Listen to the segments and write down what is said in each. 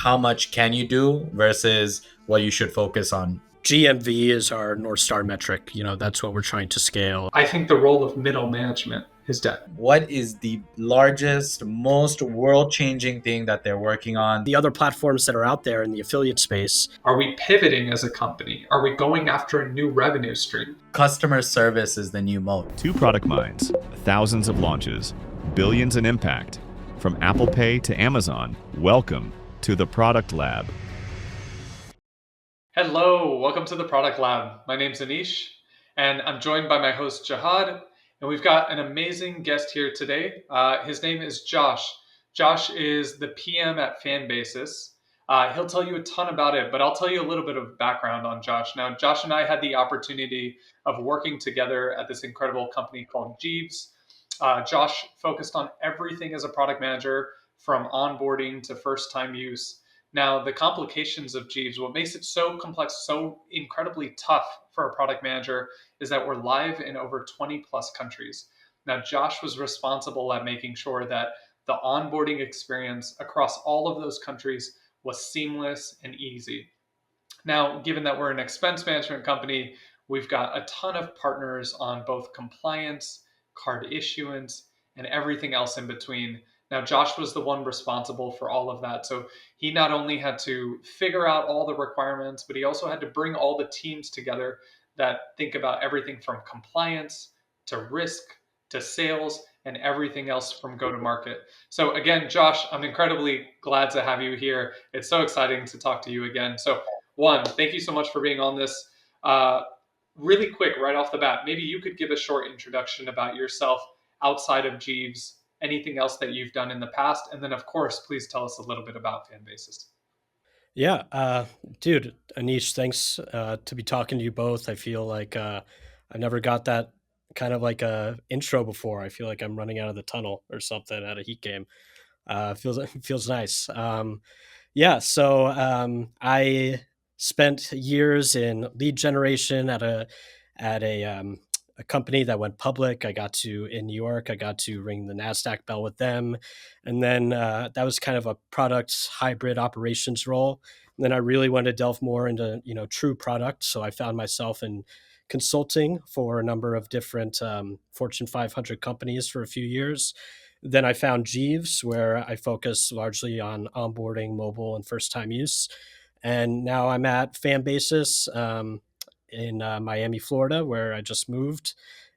how much can you do versus what you should focus on? GMV is our North Star metric. That's what we're trying to scale. I think the role of middle management is dead. What is the largest, most world-changing thing that they're working on? The other platforms that are out there in the affiliate space. Are we pivoting as a company? Are we going after a new revenue stream? Customer service is the new moat. 2 product minds, thousands of launches, billions in impact. From Apple Pay to Amazon, welcome to the Product Lab. Hello, welcome to the Product Lab. My name's Anish, and I'm joined by my host Jihad, and we've got an amazing guest here today. His name is Josh. Josh is the PM at Fanbase. He'll tell you a ton about it, but I'll tell you a little bit of background on Josh. Now, Josh and I had the opportunity of working together at this incredible company called Jeeves. Josh focused on everything as a product manager, from onboarding to first-time use. Now, the complications of Jeeves, what makes it so complex, so incredibly tough for a product manager, is that we're live in over 20 plus countries. Now, Josh was responsible at making sure that the onboarding experience across all of those countries was seamless and easy. Now, given that we're an expense management company, we've got a ton of partners on both compliance, card issuance, and everything else in between. Now, Josh was the one responsible for all of that. So he not only had to figure out all the requirements, but he also had to bring all the teams together that think about everything from compliance to risk to sales and everything else from go to market. So again, Josh, I'm incredibly glad to have you here. It's so exciting to talk to you again. So one, thank you so much for being on this. Really quick, right off the bat, maybe you could give a short introduction about yourself outside of Jeeves, anything else that you've done in the past. And then, of course, please tell us a little bit about Fanbases. Yeah, dude, Anish, thanks to be talking to you both. I feel like I never got that kind of like a intro before. I feel like I'm running out of the tunnel or something at a Heat game. Feels nice. I spent years in lead generation at a company that went public. In New York. I got to ring the Nasdaq bell with them, and then that was kind of a product hybrid operations role. And then I really wanted to delve more into true product. So I found myself in consulting for a number of different Fortune 500 companies for a few years. Then I found Jeeves, where I focus largely on onboarding, mobile, and first time use. And now I'm at Fanbasis in Miami, Florida, where I just moved,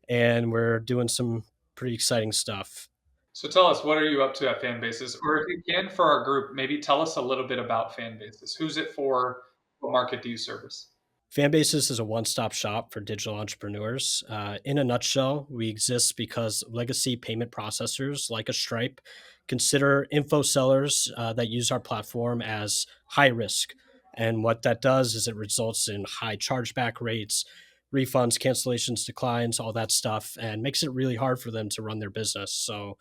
and we're doing some pretty exciting stuff. So tell us, what are you up to at Fanbases? Or if you can, for our group, maybe tell us a little bit about Fanbases. Who's it for? What market do you service? Fanbasis is a one-stop shop for digital entrepreneurs. In a nutshell, we exist because legacy payment processors like a Stripe consider info sellers that use our platform as high risk. And what that does is it results in high chargeback rates, refunds, cancellations, declines, all that stuff, and makes it really hard for them to run their business. So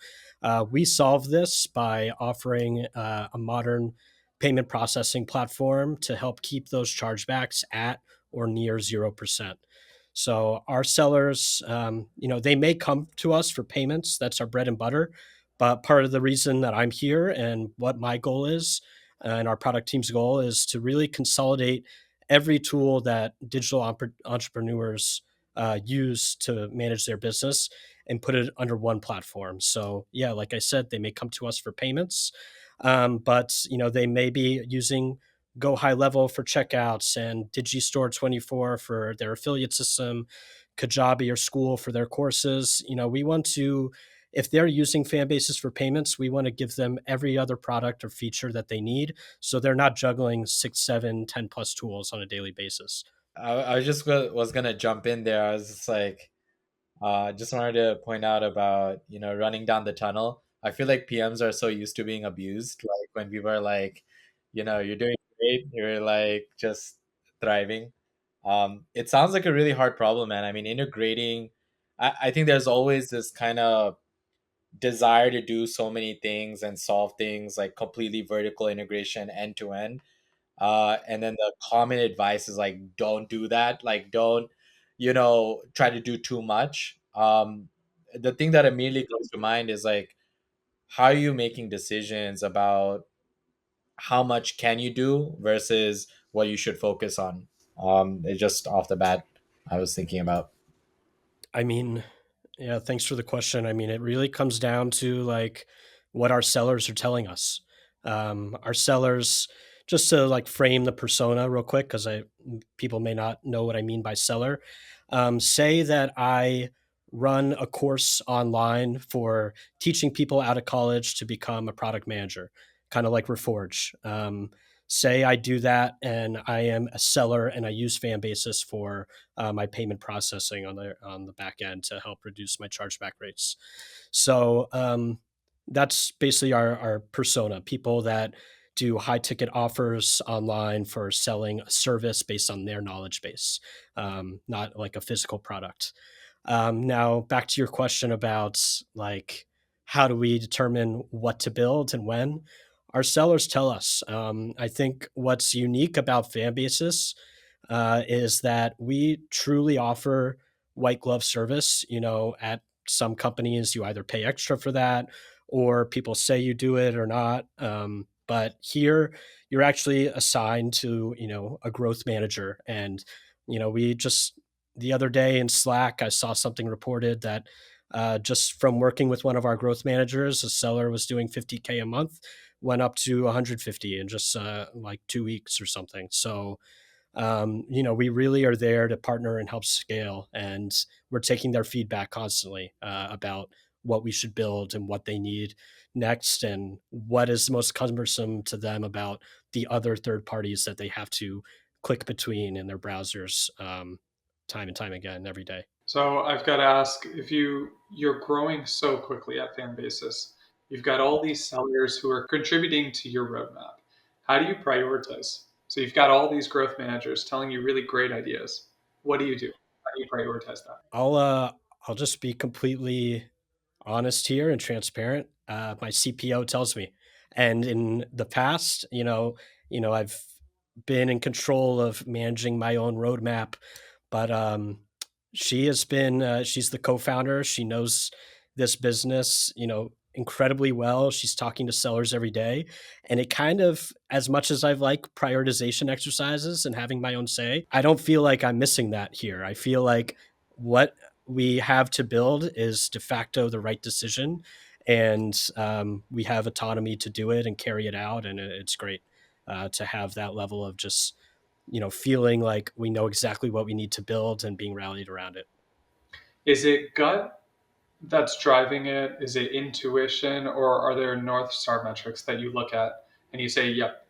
we solve this by offering a modern payment processing platform to help keep those chargebacks at or near 0%. So our sellers, they may come to us for payments. That's our bread and butter. But part of the reason that I'm here and what my goal is, and our product team's goal, is to really consolidate every tool that digital entrepreneurs use to manage their business and put it under one platform. So yeah, like I said, they may come to us for payments, but they may be using Go High Level for checkouts and Digistore 24 for their affiliate system, Kajabi or School for their courses. We want to, if they're using Fanbases for payments, we want to give them every other product or feature that they need, so they're not juggling 6, 7, 10 plus tools on a daily basis. I was just was gonna jump in there. I was just like, just wanted to point out about running down the tunnel. I feel like PMs are so used to being abused. Like when people are like, you're doing great, you're like just thriving. It sounds like a really hard problem, man. I mean, integrating. I think there's always this kind of desire to do so many things and solve things like completely vertical integration end to end. And then the common advice is like, don't do that. Like, don't, try to do too much. The thing that immediately comes to mind is like, how are you making decisions about how much can you do versus what you should focus on? It just off the bat, I was thinking about. I mean, yeah, thanks for the question. I mean, it really comes down to like what our sellers are telling us. Our sellers, just to like frame the persona real quick, because I people may not know what I mean by seller. Say that I run a course online for teaching people out of college to become a product manager, kind of like Reforge. Say I do that and I am a seller and I use Fanbasis for my payment processing on the back end to help reduce my chargeback rates. So that's basically our persona: people that do high ticket offers online for selling a service based on their knowledge base, not like a physical product. Now back to your question about like how do we determine what to build and when. Our sellers tell us. I think what's unique about Fanbasis is that we truly offer white glove service. You know, at some companies, you either pay extra for that or people say you do it or not. But here, you're actually assigned to, you know, a growth manager. And, you know, we just, the other day in Slack, I saw something reported that just from working with one of our growth managers, a seller was doing 50K a month, went up to 150 in just like 2 weeks or something. So, you know, we really are there to partner and help scale, and we're taking their feedback constantly about what we should build and what they need next, and what is most cumbersome to them about the other third parties that they have to click between in their browsers, time and time again every day. So I've got to ask, if you're growing so quickly at Fanbasis, you've got all these sellers who are contributing to your roadmap. How do you prioritize? So you've got all these growth managers telling you really great ideas. What do you do? How do you prioritize that? I'll just be completely honest here and transparent. My CPO tells me, and in the past, I've been in control of managing my own roadmap, but she has been. She's the co-founder. She knows this business, incredibly well. She's talking to sellers every day, and it kind of, as much as I've like prioritization exercises and having my own say, I don't feel like I'm missing that here. I feel like what we have to build is de facto the right decision, and we have autonomy to do it and carry it out, and it's great to have that level of just feeling like we know exactly what we need to build and being rallied around it. Is it gut that's driving it? Is it intuition, or are there North Star metrics that you look at and you say, yep,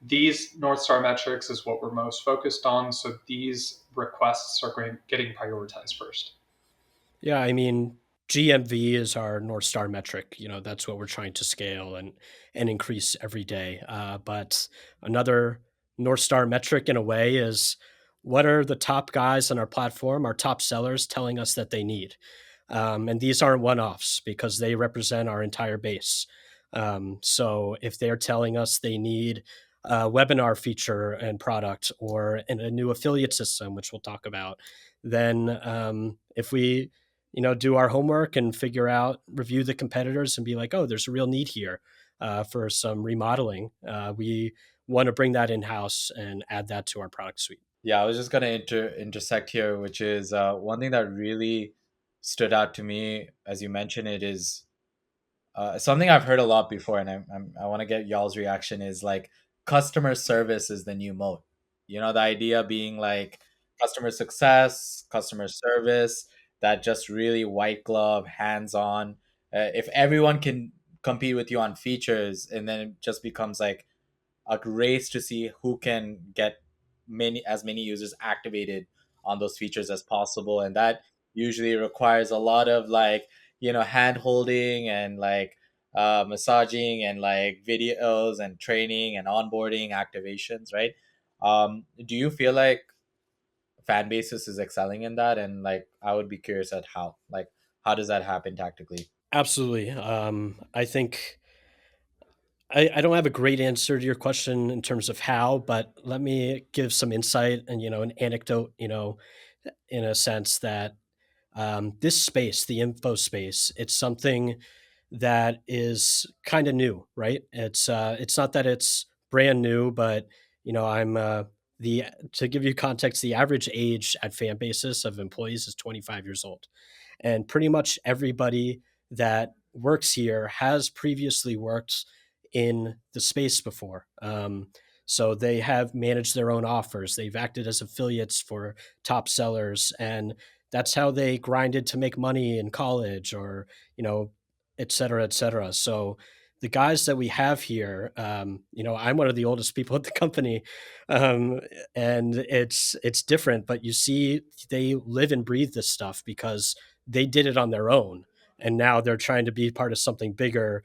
these North Star metrics is what we're most focused on, so these requests are getting prioritized first? Yeah, I mean, GMV is our North Star metric. That's what we're trying to scale and increase every day. But another North Star metric, in a way, is what are the top guys on our platform, our top sellers, telling us that they need. And these aren't one-offs because they represent our entire base. So if they're telling us they need a webinar feature and product or a new affiliate system, which we'll talk about, then if we do our homework and review the competitors and be like, oh, there's a real need here for some remodeling. We want to bring that in-house and add that to our product suite. Yeah, I was just gonna intersect here, which is one thing that really stood out to me as you mentioned it is something I've heard a lot before, and I want to get y'all's reaction. Is like customer service is the new moat. The idea being like customer success, customer service, that just really white glove, hands on. If everyone can compete with you on features, and then it just becomes like a race to see who can get many users activated on those features as possible, and that usually requires a lot of like hand holding and like massaging and like videos and training and onboarding activations, right? Do you feel like fan basis is excelling in that? And like I would be curious at how does that happen tactically? Absolutely. I think I don't have a great answer to your question in terms of how, but let me give some insight and an anecdote. In a sense that this space, the info space, it's something that is kind of new, right? It's not that it's brand new, but I'm the to give you context, the average age at Fanbasis of employees is 25 years old, and pretty much everybody that works here has previously worked in the space before. So they have managed their own offers. They've acted as affiliates for top sellers, and that's how they grinded to make money in college, or et cetera, et cetera. So the guys that we have here, I'm one of the oldest people at the company, um, and it's different. But you see, they live and breathe this stuff because they did it on their own, and now they're trying to be part of something bigger,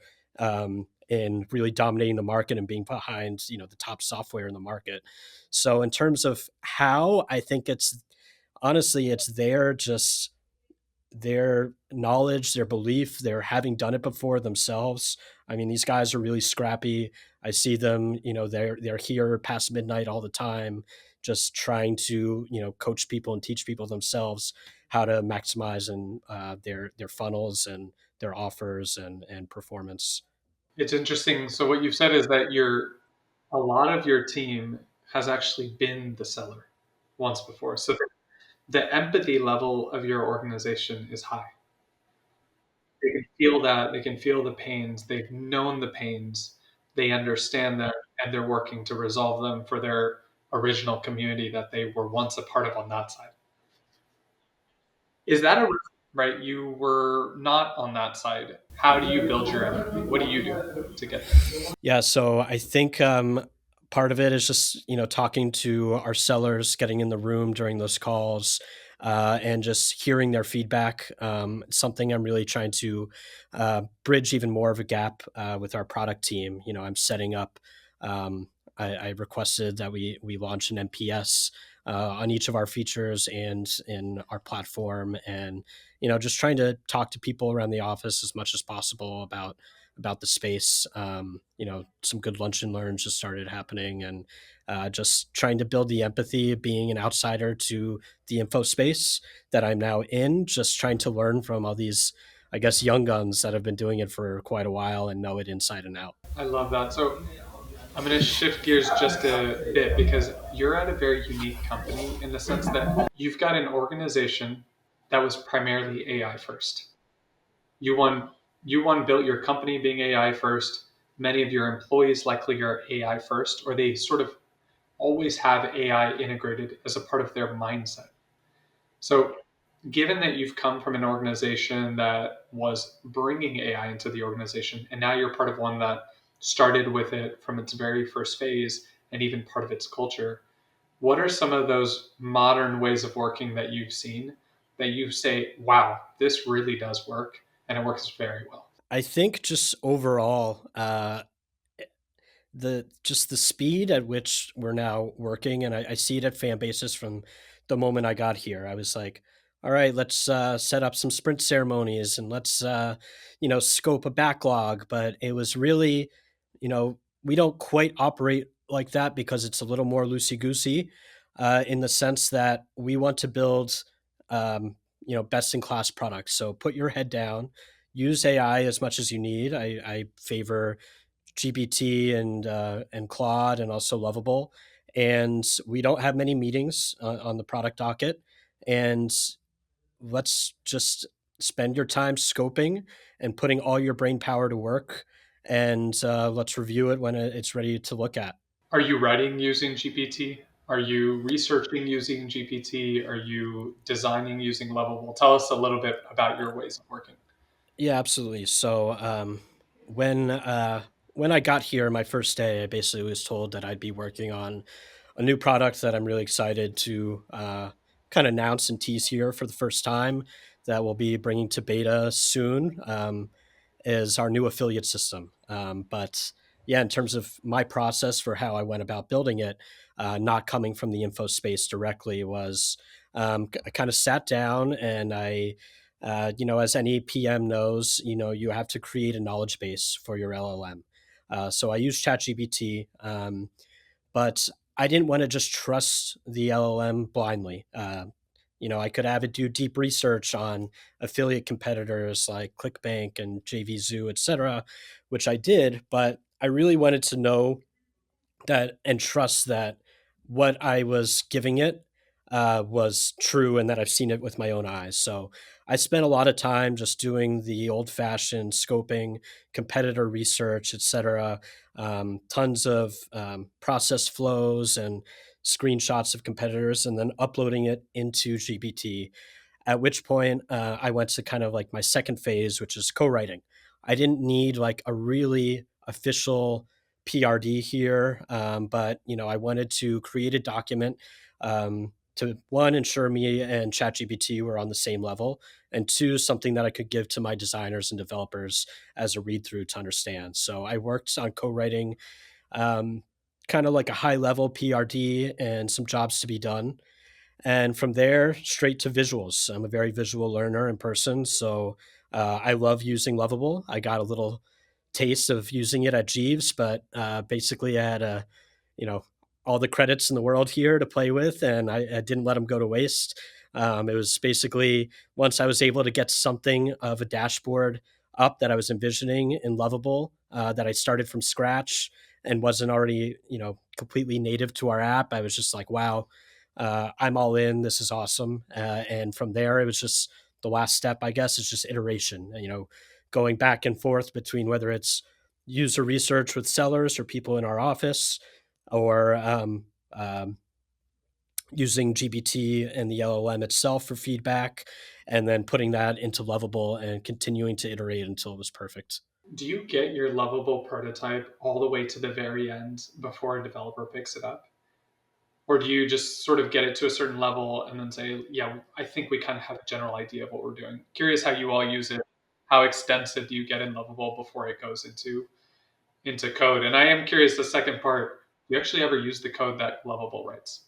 in really dominating the market and being behind the top software in the market. So in terms of how, I think it's honestly it's their knowledge, their belief, their having done it before themselves. I mean, these guys are really scrappy. I see them, they're here past midnight all the time, just trying to, coach people and teach people themselves how to maximize and their funnels and their offers and performance. It's interesting. So what you've said is that a lot of your team has actually been the seller once before. So the empathy level of your organization is high. They can feel that, they can feel the pains, they've known the pains, they understand them, and they're working to resolve them for their original community that they were once a part of on that side. Is that a risk, right? You were not on that side. How do you build your empathy? What do you do to get there? Yeah, so I think part of it is just talking to our sellers, getting in the room during those calls, and just hearing their feedback. Something I'm really trying to bridge even more of a gap with our product team. I'm setting up. I requested that we launch an NPS on each of our features and in our platform, and just trying to talk to people around the office as much as possible about the space. Some good lunch and learns just started happening, and just trying to build the empathy, being an outsider to the info space that I'm now in, just trying to learn from all these, I guess, young guns that have been doing it for quite a while and know it inside and out. I love that. So I'm going to shift gears just a bit because you're at a very unique company in the sense that you've got an organization that was primarily AI first. You won built your company being AI first. Many of your employees likely are AI first, or they sort of always have AI integrated as a part of their mindset. So, given that you've come from an organization that was bringing AI into the organization, and now you're part of one that started with it from its very first phase and even part of its culture, what are some of those modern ways of working that you've seen that you say, wow, this really does work and it works very well? I think just overall, the speed at which we're now working, and I see it at fan bases from the moment I got here. I was like, all right, let's set up some sprint ceremonies, and let's scope a backlog. But it was really, we don't quite operate like that because it's a little more loosey goosey, in the sense that we want to build best in class products. So put your head down, use AI as much as you need. I favor GPT and Claude, and also Lovable. And we don't have many meetings on the product docket. And let's just spend your time scoping and putting all your brain power to work. And let's review it when it's ready to look at. Are you writing using GPT? Are you researching using GPT? Are you designing using Lovable? Tell us a little bit about your ways of working. Yeah, absolutely. So when when I got here, my first day, I basically was told that I'd be working on a new product that I'm really excited to kind of announce and tease here for the first time. That will be bringing to beta soon. Is our new affiliate system. But yeah, in terms of my process for how I went about building it, not coming from the info space directly, was I kind of sat down and as any PM knows, you have to create a knowledge base for your LLM. So I use ChatGPT, but I didn't want to just trust the LLM blindly. I could have it do deep research on affiliate competitors like ClickBank and JVZoo, et cetera, which I did, but I really wanted to know that and trust that what I was giving it was true and that I've seen it with my own eyes. So I spent a lot of time just doing the old fashioned scoping, competitor research, etc. Tons of process flows and screenshots of competitors, and then uploading it into GPT. At which point, I went to kind of like my second phase, which is co-writing. I didn't need like a really official PRD here, but I wanted to create a document to one, ensure me and ChatGPT were on the same level, and two, something that I could give to my designers and developers as a read through to understand. So I worked on co-writing, um, kind of like a high level PRD and some jobs to be done, and from there straight to visuals. I'm a very visual learner in person, so I love using Lovable. I got a little taste of using it at Jeeves, but basically I had you know all the credits in the world here to play with, and I didn't let them go to waste. It was basically, once I was able to get something of a dashboard up that I was envisioning in Lovable, that I started from scratch and wasn't already completely native to our app. I was just like, wow, I'm all in. This is awesome. And from there, it was just the last step, I guess, is just iteration. Going back and forth between whether it's user research with sellers or people in our office, or using GPT and the LLM itself for feedback, and then putting that into Lovable and continuing to iterate until it was perfect. Do you get your lovable prototype all the way to the very end before a developer picks it up? Or do you just sort of get it to a certain level and then say, yeah, I think we kind of have a general idea of what we're doing? Curious how you all use it. How extensive do you get in Lovable before it goes into code? And I am curious, the second part, do you actually ever use the code that Lovable writes?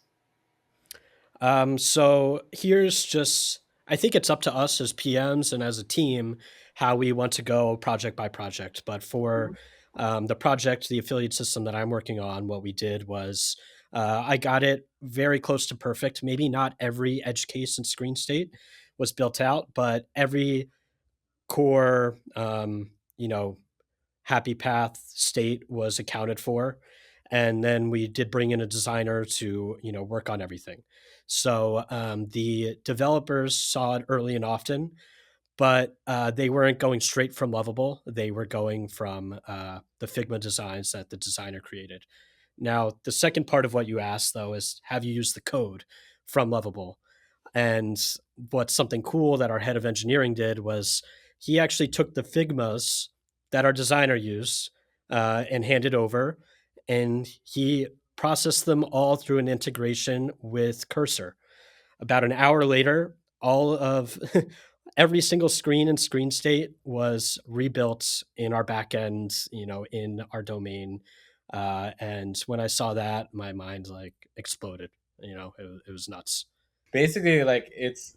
So here's just, I think it's up to us as PMs and as a team how we want to go project by project. But for the project, the affiliate system that I'm working on, what we did was I got it very close to perfect. Maybe not every edge case and screen state was built out, but every core, happy path state was accounted for. And then we did bring in a designer to work on everything. So the developers saw it early and often, but they weren't going straight from Lovable. They were going from the Figma designs that the designer created. Now, the second part of what you asked, though, is have you used the code from Lovable? And what's something cool that our head of engineering did was he actually took the Figmas that our designer used and handed over, and he processed them all through an integration with Cursor. About an hour later, all of every single screen and screen state was rebuilt in our backend, in our domain. And when I saw that, my mind like exploded. It was nuts. Basically, like it's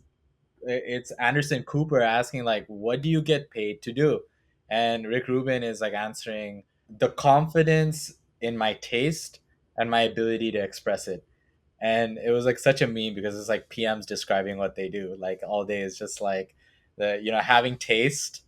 Anderson Cooper asking like, what do you get paid to do? And Rick Rubin is like answering, the confidence in my taste and my ability to express it. And it was like such a meme because it's like PMs describing what they do like all day. Is just like the having taste,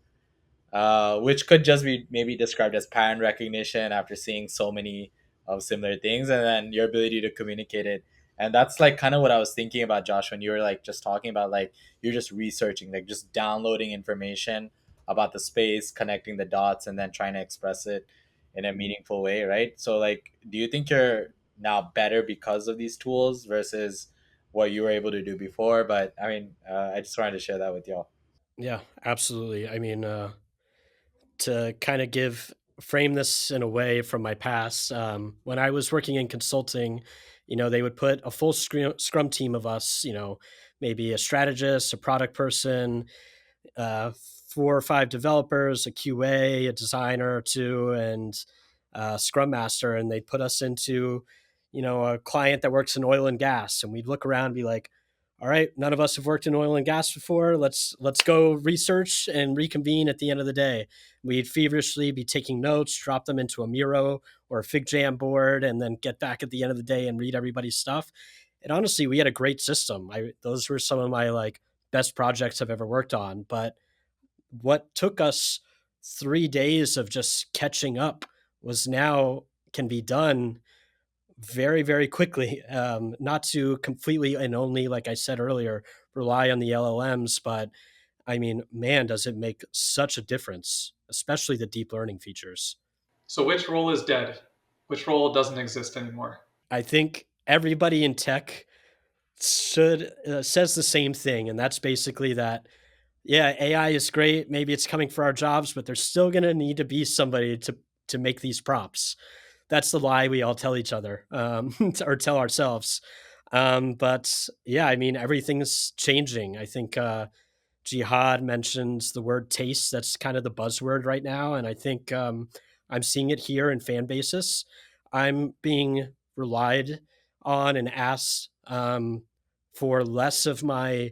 which could just be maybe described as pattern recognition after seeing so many of similar things, and then your ability to communicate it. And that's like kind of what I was thinking about, Josh, when you were like just talking about like you're just researching, like just downloading information about the space, connecting the dots, and then trying to express it in a meaningful way, right? So, like, do you think you're now better because of these tools versus what you were able to do before? But I mean, I just wanted to share that with y'all. Yeah, absolutely. I mean, to kind of give frame this in a way from my past, when I was working in consulting, they would put a full scrum team of us, maybe a strategist, a product person, uh, 4 or 5 developers, a QA, a designer or two, and a Scrum Master, and they'd put us into, a client that works in oil and gas, and we'd look around and be like, "All right, none of us have worked in oil and gas before. Let's go research and reconvene at the end of the day." We'd feverishly be taking notes, drop them into a Miro or a FigJam board, and then get back at the end of the day and read everybody's stuff. And honestly, we had a great system. Those were some of my like best projects I've ever worked on. But what took us 3 days of just catching up was now can be done very, very quickly. Not to completely and only, like I said earlier, rely on the LLMs, but I mean, man, does it make such a difference, especially the deep learning features. So which role is dead? Which role doesn't exist anymore? I think everybody in tech should says the same thing, and that's basically that. Yeah, AI is great. Maybe it's coming for our jobs, but there's still going to need to be somebody to make these prompts. That's the lie we all tell each other, or tell ourselves. But yeah, I mean, everything's changing. I think Jihad mentions the word taste. That's kind of the buzzword right now. And I think I'm seeing it here in fan bases. I'm being relied on and asked for less of my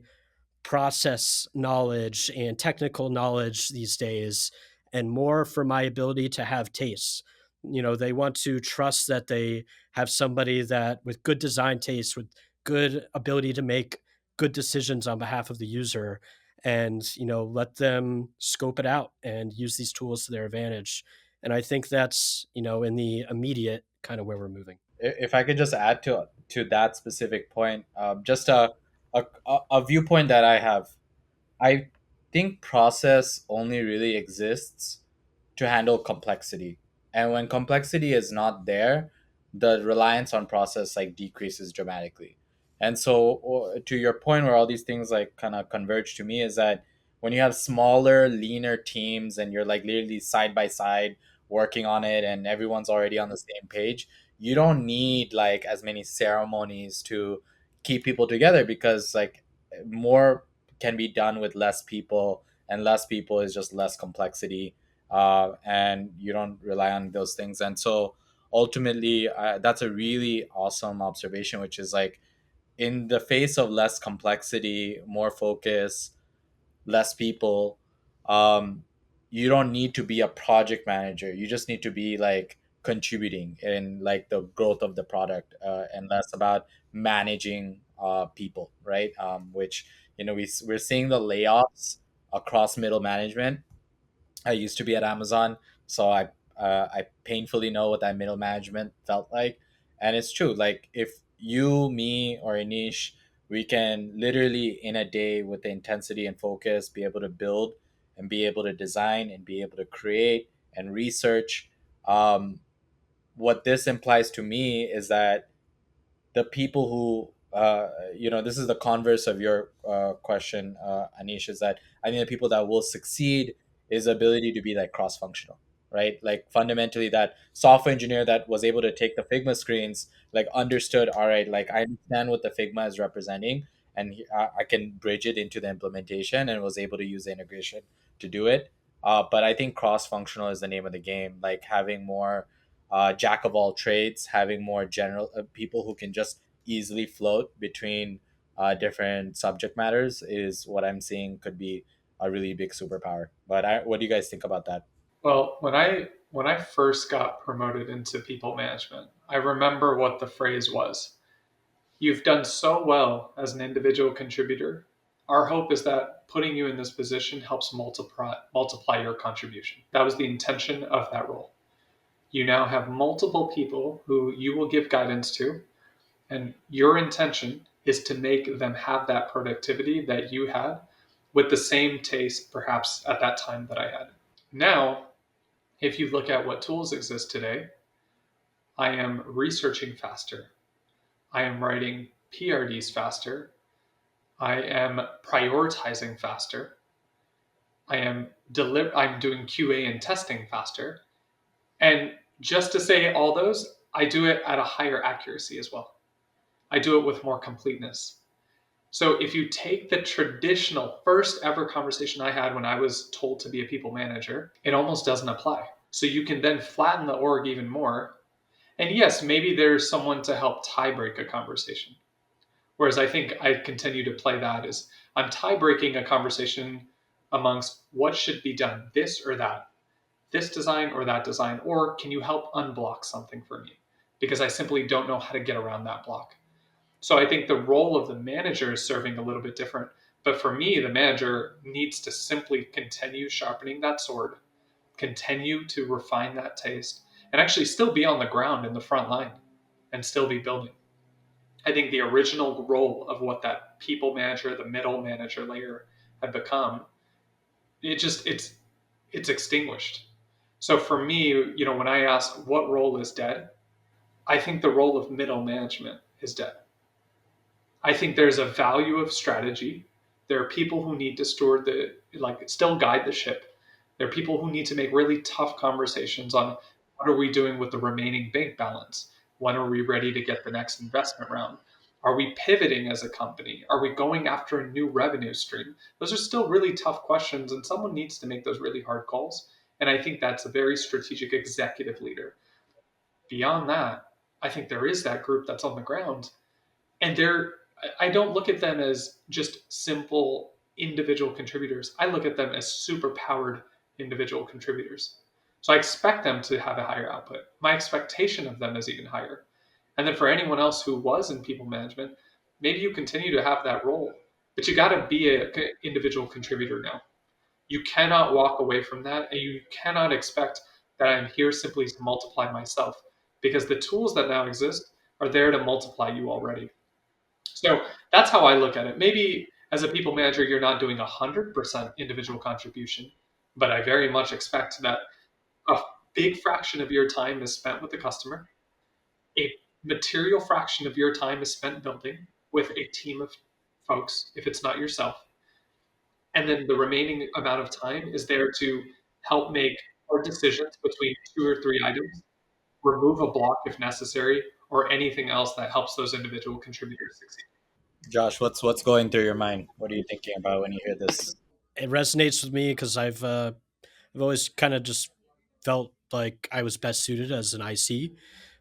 process knowledge and technical knowledge these days and more for my ability to have taste. They want to trust that they have somebody that with good design taste, with good ability to make good decisions on behalf of the user, and let them scope it out and use these tools to their advantage. And I think that's in the immediate kind of where we're moving. If I could just add to that specific point, just a viewpoint that I have, I think process only really exists to handle complexity. And when complexity is not there, the reliance on process like decreases dramatically. And so to your point where all these things like kind of converge to me is that when you have smaller, leaner teams and you're like literally side by side working on it and everyone's already on the same page, you don't need like as many ceremonies to keep people together because like more can be done with less people, and less people is just less complexity, and you don't rely on those things. And so ultimately, that's a really awesome observation, which is like in the face of less complexity, more focus, less people, um, you don't need to be a project manager. You just need to be like contributing in like the growth of the product, and less about managing people, right? Which we're seeing the layoffs across middle management. I used to be at Amazon, so I painfully know what that middle management felt like, and it's true. Like if you, me, or Anish, we can literally in a day with the intensity and focus be able to build and be able to design and be able to create and research. Um, what this implies to me is that the people who this is the converse of your question, Anish, is that I think the people that will succeed is the ability to be like cross functional, right? Like fundamentally that software engineer that was able to take the Figma screens, like understood, all right, like I understand what the Figma is representing, and I can bridge it into the implementation, and was able to use the integration to do it. But I think cross functional is the name of the game, like having more jack of all trades, having more general people who can just easily float between different subject matters is what I'm seeing could be a really big superpower. But what do you guys think about that? Well, when I first got promoted into people management, I remember what the phrase was. You've done so well as an individual contributor. Our hope is that putting you in this position helps multiply your contribution. That was the intention of that role. You now have multiple people who you will give guidance to, and your intention is to make them have that productivity that you had with the same taste, perhaps at that time that I had. Now, if you look at what tools exist today, I am researching faster. I am writing PRDs faster. I am prioritizing faster. I'm doing QA and testing faster. And just to say all those, I do it at a higher accuracy as well. I do it with more completeness. So if you take the traditional first ever conversation I had when I was told to be a people manager, it almost doesn't apply. So you can then flatten the org even more. And yes, maybe there's someone to help tie break a conversation. Whereas I think I continue to play that as I'm tie breaking a conversation amongst what should be done, this or that, this design or that design, or can you help unblock something for me? Because I simply don't know how to get around that block. So I think the role of the manager is serving a little bit different. But for me, the manager needs to simply continue sharpening that sword, continue to refine that taste, and actually still be on the ground in the front line. and still be building. I think the original role of what that people manager, the middle manager layer had become, it's extinguished. So for me, when I ask what role is dead, I think the role of middle management is dead. I think there's a value of strategy. There are people who need to still guide the ship. There are people who need to make really tough conversations on what are we doing with the remaining bank balance? When are we ready to get the next investment round? Are we pivoting as a company? Are we going after a new revenue stream? Those are still really tough questions, and someone needs to make those really hard calls. And I think that's a very strategic executive leader. Beyond that, I think there is that group that's on the ground, and I don't look at them as just simple individual contributors. I look at them as super powered individual contributors. So I expect them to have a higher output. My expectation of them is even higher. And then for anyone else who was in people management, maybe you continue to have that role, but you got to be an individual contributor now. You cannot walk away from that, and you cannot expect that I'm here simply to multiply myself, because the tools that now exist are there to multiply you already. So that's how I look at it. Maybe as a people manager, you're not doing 100% individual contribution, but I very much expect that a big fraction of your time is spent with the customer. A material fraction of your time is spent building with a team of folks, if it's not yourself. And then the remaining amount of time is there to help make hard decisions between two or three items, remove a block if necessary, or anything else that helps those individual contributors succeed. Josh, what's going through your mind? What are you thinking about when you hear this? It resonates with me because I've always kind of just felt like I was best suited as an IC.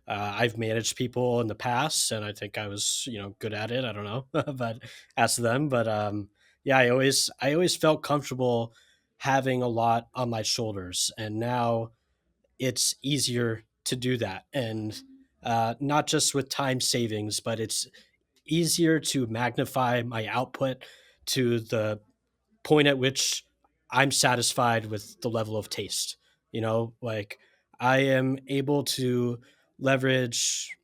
I've managed people in the past, and I think I was, good at it. I don't know, but ask them. But yeah, I always felt comfortable having a lot on my shoulders, and now it's easier to do that, and not just with time savings, but it's easier to magnify my output to the point at which I'm satisfied with the level of taste. Like I am able to leverage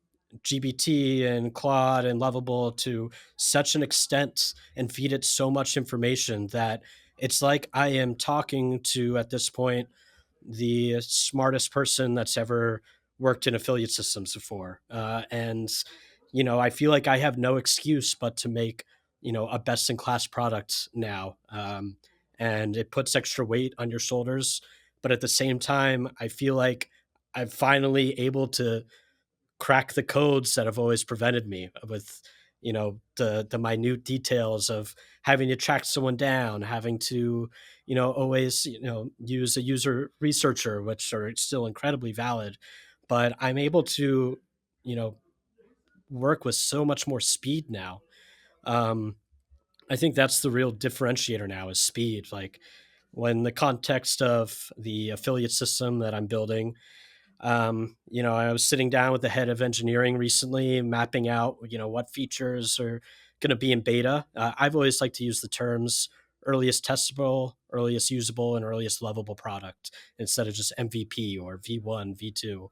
GPT and Claude and Lovable to such an extent and feed it so much information that it's like I am talking to, at this point, the smartest person that's ever worked in affiliate systems before. And, I feel like I have no excuse but to make, a best in class product now. And it puts extra weight on your shoulders. But at the same time, I feel like I'm finally able to crack the codes that have always prevented me with, the minute details of having to track someone down, having to, always, use a user researcher, which are still incredibly valid. But I'm able to, you know work with so much more speed now. um, I think that's the real differentiator now, is speed. Like, when the context of the affiliate system that I'm building, I was sitting down with the head of engineering recently, mapping out, what features are going to be in beta. I've always liked to use the terms earliest testable, earliest usable, and earliest lovable product instead of just MVP or V1, V2.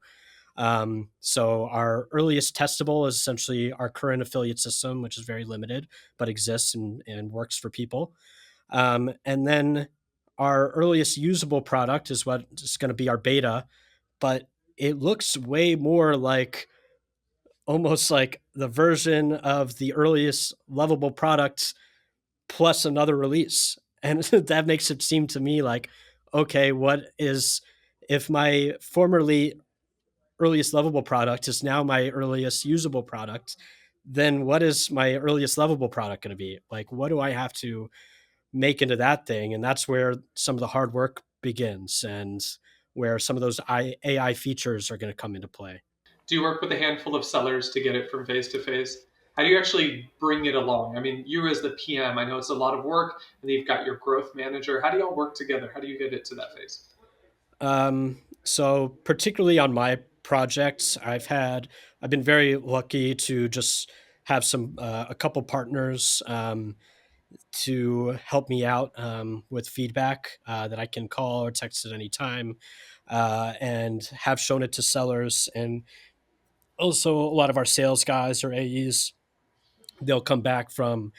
So our earliest testable is essentially our current affiliate system, which is very limited, but exists and works for people. And then our earliest usable product is what is going to be our beta, but it looks way more like, almost like the version of the earliest lovable product plus another release. And that makes it seem to me like, okay, what is, if my formerly earliest lovable product is now my earliest usable product, then what is my earliest lovable product going to be? Like, what do I have to make into that thing? And that's where some of the hard work begins, and where some of those AI features are going to come into play. Do you work with a handful of sellers to get it from phase to phase? How do you actually bring it along? I mean, you as the PM, I know it's a lot of work, and you've got your growth manager. How do y'all work together? How do you get it to that phase? So particularly on my projects, I've been very lucky to just have a couple partners to help me out with feedback that I can call or text at any time, and have shown it to sellers. And Also, a lot of our sales guys or AEs, they'll come back from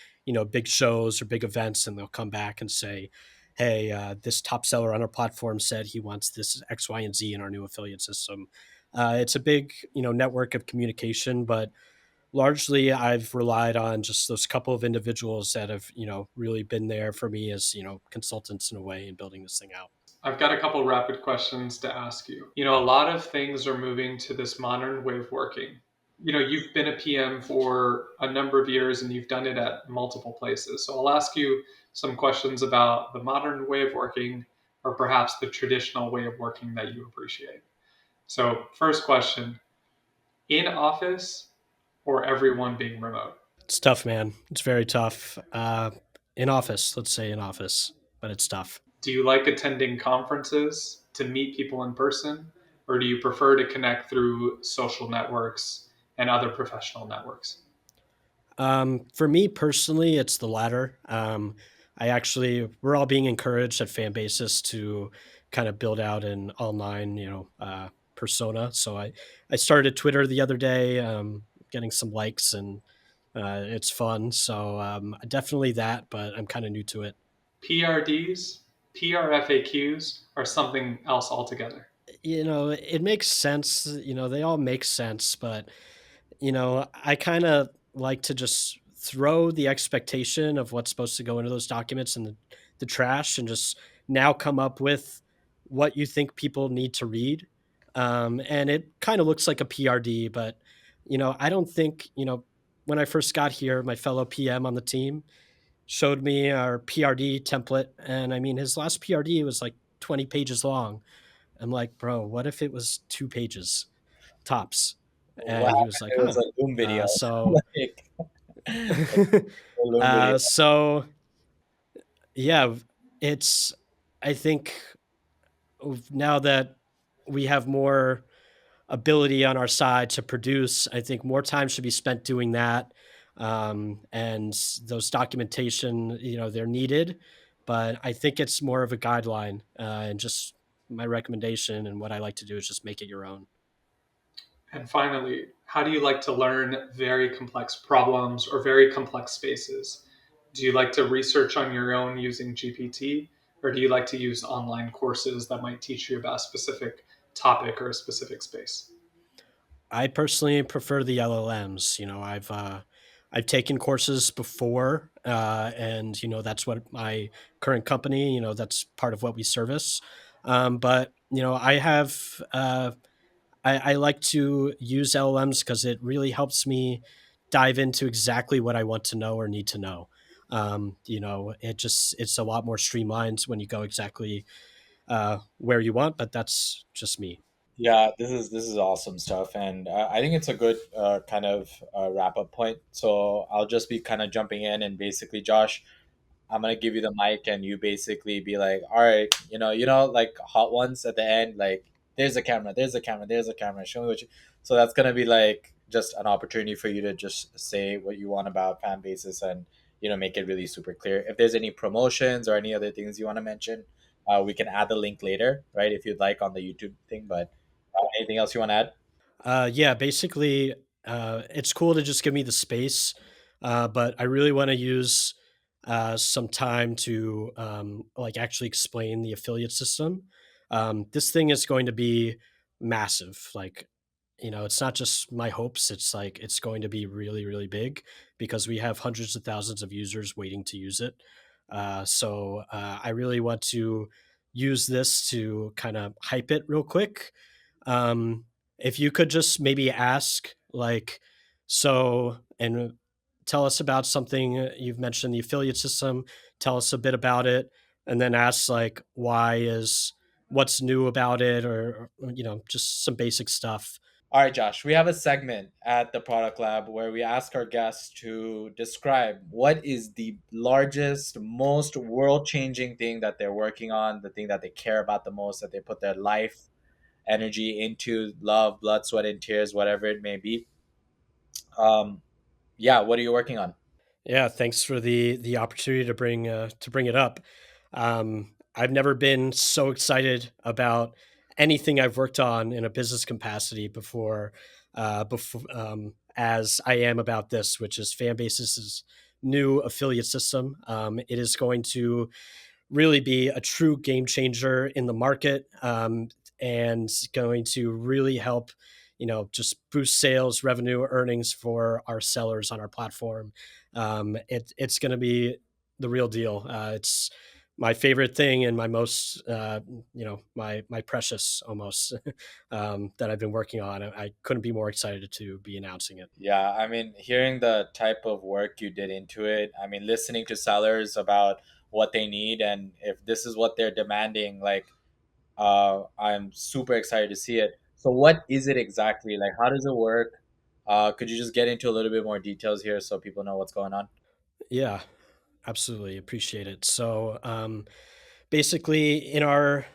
big shows or big events, and they'll come back and say, hey, this top seller on our platform said he wants this X, Y, and Z in our new affiliate system. It's a big network of communication, but largely I've relied on just those couple of individuals that have really been there for me as consultants in a way in building this thing out. I've got a couple rapid questions to ask you. A lot of things are moving to this modern way of working. You've been a PM for a number of years and you've done it at multiple places. So I'll ask you some questions about the modern way of working or perhaps the traditional way of working that you appreciate. So, first question, in office or everyone being remote? It's tough, man. It's very tough. In office, let's say in office, but it's tough. Do you like attending conferences to meet people in person, or do you prefer to connect through social networks and other professional networks? For me personally, it's the latter. We're all being encouraged at Fanbasis to kind of build out an online, persona. So I started Twitter the other day, getting some likes, and it's fun. So definitely that, but I'm kind of new to it. PRDs, PRFAQs, or something else altogether? It makes sense. They all make sense, but I kind of like to just throw the expectation of what's supposed to go into those documents in the trash and just now come up with what you think people need to read. And it kind of looks like a PRD, but I don't think, when I first got here, my fellow PM on the team showed me our PRD template. And I mean, his last PRD was like 20 pages long. I'm like, bro, what if it was 2 pages tops? What And he was happened? like, It was huh. a Loom video. So, Like, a Loom video. so yeah, it's, I think now that we have more ability on our side to produce, I think more time should be spent doing that. And those documentation, they're needed, but I think it's more of a guideline, and just my recommendation and what I like to do is just make it your own. And finally, how do you like to learn very complex problems or very complex spaces? Do you like to research on your own using GPT, or do you like to use online courses that might teach you about a specific topic or a specific space? I personally prefer the LLMs. I've taken courses before, and that's what my current company. That's part of what we service. But I like to use LLMs because it really helps me dive into exactly what I want to know or need to know. It's a lot more streamlined when you go exactly where you want. But that's just me. Yeah, this is awesome stuff, and I think it's a good kind of wrap up point. So I'll just be kind of jumping in, and basically, Josh, I'm gonna give you the mic, and you basically be like, "All right, like hot ones at the end, like there's a camera, there's a camera, there's a camera. Show me what you." So that's gonna be like just an opportunity for you to just say what you want about fan bases, and make it really super clear. If there's any promotions or any other things you want to mention, we can add the link later, right? If you'd like on the YouTube thing, but anything else you want to add? Yeah, basically, it's cool to just give me the space, but I really want to use some time to like actually explain the affiliate system. This thing is going to be massive. Like, it's not just my hopes. It's like it's going to be really, really big because we have hundreds of thousands of users waiting to use it. So I really want to use this to kind of hype it real quick. um, if you could just maybe ask, like, so, and tell us about something you've mentioned, the affiliate system, tell us a bit about it, and then ask, like, what's new about it, or just some basic stuff. All right, Josh, we have a segment at the Product Lab where we ask our guests to describe what is the largest, most world changing thing that they're working on, the thing that they care about the most, that they put their life, energy into, love, blood, sweat, and tears, whatever it may be. Um, yeah, what are you working on? Yeah, thanks for the opportunity to bring it up. I've never been so excited about anything I've worked on in a business capacity before. as I am about this, which is Fanbase's new affiliate system. It is going to really be a true game changer in the market, and going to really help, just boost sales, revenue, earnings for our sellers on our platform. It's going to be the real deal. It's my favorite thing and my most, my precious almost, that I've been working on. I couldn't be more excited to be announcing it. Yeah, I mean, hearing the type of work you did into it, I mean, listening to sellers about what they need and if this is what they're demanding, like, I'm super excited to see it. So, what is it exactly? Like, how does it work? Could you just get into a little bit more details here so people know what's going on? Yeah, absolutely appreciate it. So, basically, in our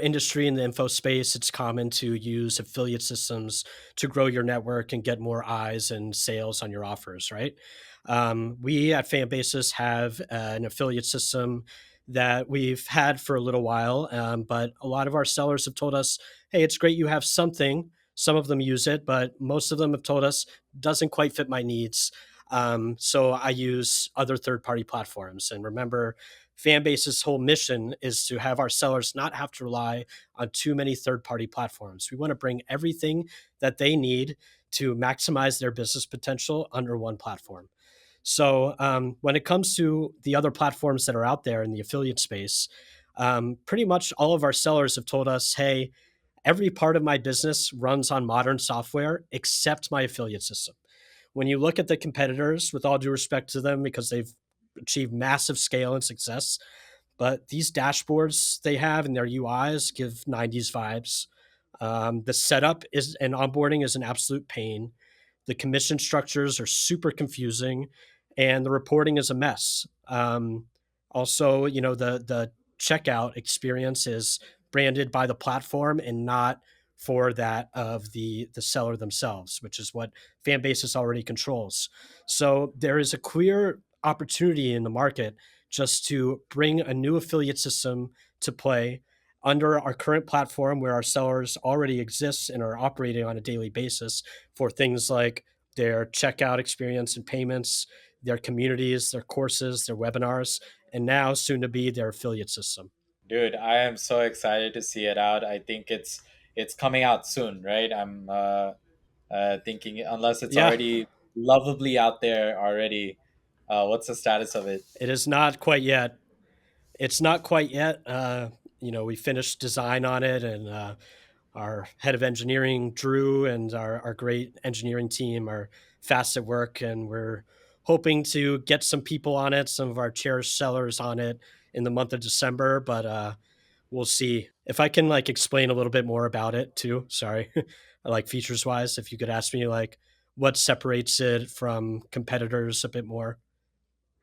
industry in the info space, it's common to use affiliate systems to grow your network and get more eyes and sales on your offers, right? We at Fanbasis have an affiliate system that we've had for a little while, but a lot of our sellers have told us, "Hey, it's great you have something." Some of them use it, but most of them have told us doesn't quite fit my needs. So I use other third-party platforms. And remember, Fanbase's whole mission is to have our sellers not have to rely on too many third-party platforms. We want to bring everything that they need to maximize their business potential under one platform. So when it comes to the other platforms that are out there in the affiliate space, pretty much all of our sellers have told us, "Hey, every part of my business runs on modern software except my affiliate system." When you look at the competitors, with all due respect to them, because they've achieved massive scale and success, but these dashboards they have and their UIs give 90s vibes. The setup is and onboarding is an absolute pain. The commission structures are super confusing, and the reporting is a mess. Also, the checkout experience is branded by the platform and not for that of the seller themselves, which is what Fanbasis already controls. So there is a clear opportunity in the market just to bring a new affiliate system to play under our current platform where our sellers already exist and are operating on a daily basis for things like their checkout experience and payments, their communities, their courses, their webinars, and now soon to be their affiliate system. Dude, I am so excited to see it out. I think it's coming out soon, right? I'm thinking unless it's Yeah, already lovably out there already. What's the status of it? it is not quite yet. It's not quite yet. We finished design on it, and our head of engineering, Drew, and our great engineering team are fast at work, and we're hoping to get some people on it, some of our cherished sellers on it in the month of December. But we'll see if I can like explain a little bit more about it too. Sorry, like features wise, if you could ask me like what separates it from competitors a bit more,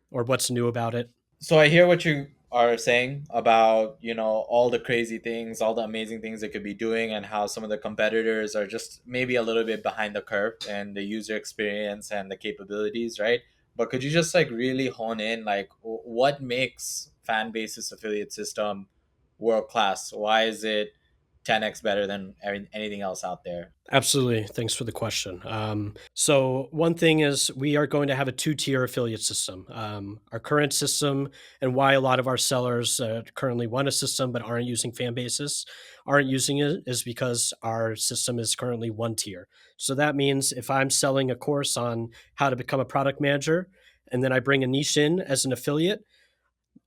or what's new about it. So I hear what you are saying about, all the crazy things, all the amazing things they could be doing and how some of the competitors are just maybe a little bit behind the curve and the user experience and the capabilities, right? But could you just like really hone in like what makes Fanbase's affiliate system world class? Why is it 10x better than anything else out there? Absolutely. Thanks for the question. So, one thing is we are going to have a two-tier affiliate system. Our current system, and why a lot of our sellers currently want a system but aren't using fan bases, aren't using it, is because our system is currently one tier. So that means if I'm selling a course on how to become a product manager, and then I bring a niche in as an affiliate,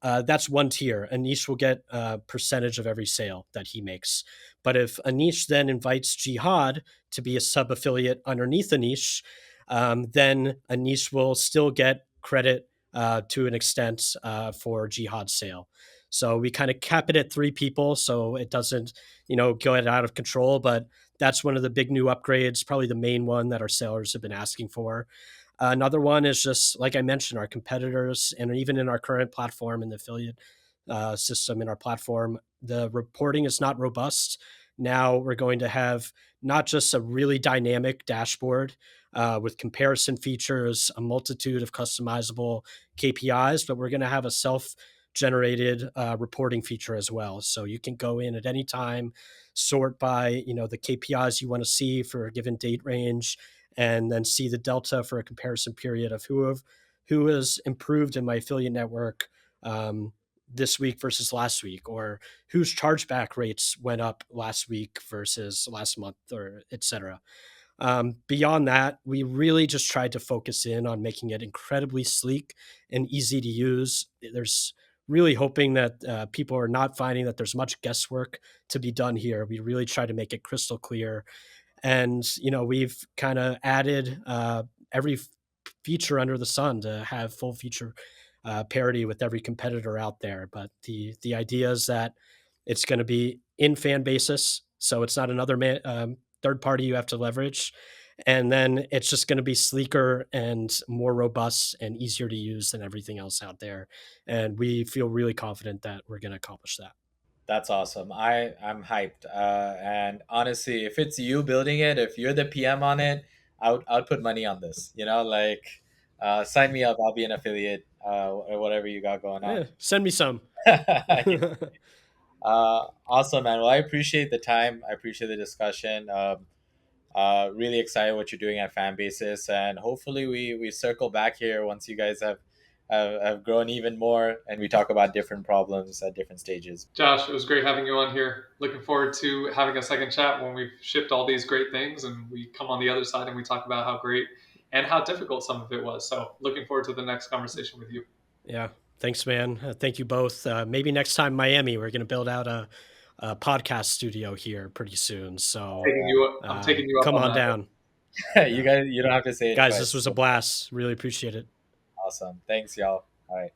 that's one tier. Anish will get a percentage of every sale that he makes. But if Anish then invites Jihad to be a sub affiliate underneath Anish, then Anish will still get credit to an extent for Jihad's sale. So we kind of cap it at three people so it doesn't, go out of control. But that's one of the big new upgrades, probably the main one that our sellers have been asking for. Another one is just like I mentioned, our competitors, and even in our current platform and the affiliate system in our platform, the reporting is not robust. Now we're going to have not just a really dynamic dashboard with comparison features, a multitude of customizable KPIs, but we're going to have a self generated reporting feature as well. So you can go in at any time, sort by the KPIs you want to see for a given date range, and then see the delta for a comparison period of who has improved in my affiliate network this week versus last week, or whose chargeback rates went up last week versus last month, or et cetera. Beyond that, we really just tried to focus in on making it incredibly sleek and easy to use. There's really hoping that people are not finding that there's much guesswork to be done here. We really try to make it crystal clear. And, we've kind of added every feature under the sun to have full feature parity with every competitor out there. But the idea is that it's going to be in fan basis, so it's not another third party you have to leverage. And then it's just going to be sleeker and more robust and easier to use than everything else out there. And we feel really confident that we're going to accomplish that. That's awesome. I'm hyped. And honestly, if it's you building it, if you're the PM on it, I would put money on this. Sign me up. I'll be an affiliate or whatever you got going on. Yeah, send me some. Awesome, man. Well, I appreciate the time. I appreciate the discussion. Really excited what you're doing at Fanbases, and hopefully we circle back here once you guys have grown even more, and we talk about different problems at different stages. Josh, it was great having you on here. Looking forward to having a second chat when we've shipped all these great things and we come on the other side and we talk about how great and how difficult some of it was. So looking forward to the next conversation with you. Yeah. Thanks, man. Thank you both. Maybe next time, Miami, we're going to build out a podcast studio here pretty soon. So I'm taking you up come on that. down. You guys, you don't have to say it guys, twice. This was a blast. Really appreciate it. Awesome. Thanks, y'all. All right.